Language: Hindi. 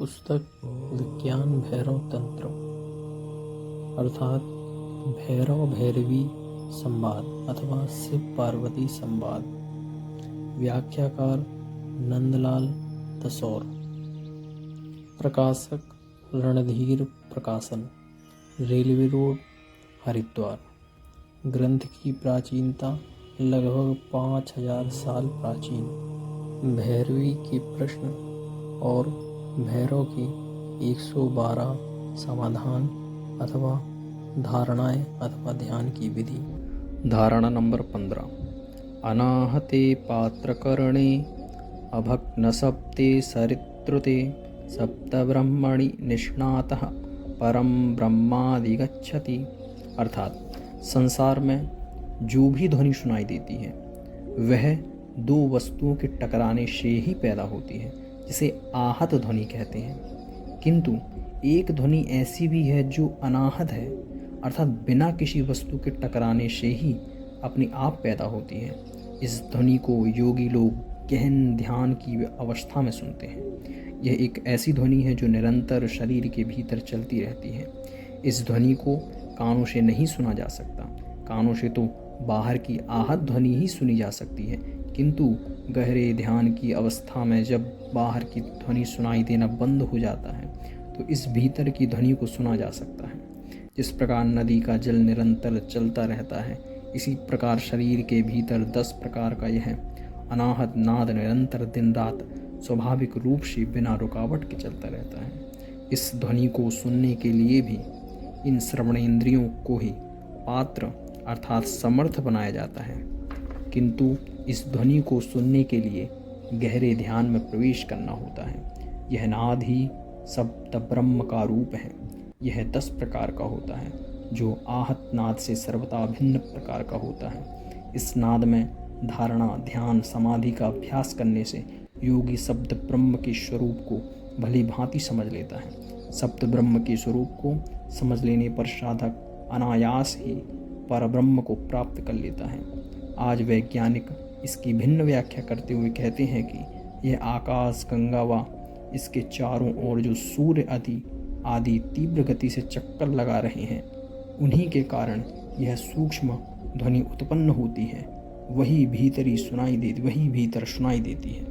पुस्तक विज्ञान भैरव तंत्र अर्थात भैरव भैरवी संवाद अथवा शिव पार्वती संवाद। व्याख्याकार नंदलाल तसौर। प्रकाशक रणधीर प्रकाशन, रेलवे रोड, हरिद्वार। ग्रंथ की प्राचीनता लगभग 5000 साल प्राचीन। भैरवी के प्रश्न और भैरव के 112 समाधान अथवा धारणाएं अथवा ध्यान की विधि। धारणा नंबर 15। अनाहते पात्रकरणे अभग्नसप्ते सरित्रुते सप्तब्रह्मणि निष्णातः परम ब्रह्मादिगच्छति। अर्थात संसार में जो भी ध्वनि सुनाई देती है वह दो वस्तुओं के टकराने से ही पैदा होती है, जिसे आहत ध्वनि कहते हैं। किंतु एक ध्वनि ऐसी भी है जो अनाहत है, अर्थात बिना किसी वस्तु के टकराने से ही अपने आप पैदा होती है। इस ध्वनि को योगी लोग गहन ध्यान की अवस्था में सुनते हैं। यह एक ऐसी ध्वनि है जो निरंतर शरीर के भीतर चलती रहती है। इस ध्वनि को कानों से नहीं सुना जा सकता। कानों से तो बाहर की आहत ध्वनि ही सुनी जा सकती है, किंतु गहरे ध्यान की अवस्था में जब बाहर की ध्वनि सुनाई देना बंद हो जाता है तो इस भीतर की ध्वनि को सुना जा सकता है। जिस प्रकार नदी का जल निरंतर चलता रहता है, इसी प्रकार शरीर के भीतर 10 प्रकार का यह अनाहत नाद निरंतर दिन रात स्वाभाविक रूप से बिना रुकावट के चलता रहता है। इस ध्वनि को सुनने के लिए भी इन श्रवणेंद्रियों को ही पात्र अर्थात समर्थ बनाया जाता है, किंतु इस ध्वनि को सुनने के लिए गहरे ध्यान में प्रवेश करना होता है। यह नाद ही सप्त ब्रह्म का रूप है। यह 10 प्रकार का होता है, जो आहत नाद से सर्वथा भिन्न प्रकार का होता है। इस नाद में धारणा, ध्यान, समाधि का अभ्यास करने से योगी सप्त ब्रह्म के स्वरूप को भली भांति समझ लेता है। सप्त ब्रह्म के स्वरूप को समझ लेने पर साधक अनायास ही परब्रह्म को प्राप्त कर लेता है। आज वैज्ञानिक इसकी भिन्न व्याख्या करते हुए कहते हैं कि यह आकाश गंगा व इसके चारों ओर जो सूर्य आदि तीव्र गति से चक्कर लगा रहे हैं, उन्हीं के कारण यह सूक्ष्म ध्वनि उत्पन्न होती है। वही भीतर सुनाई देती है।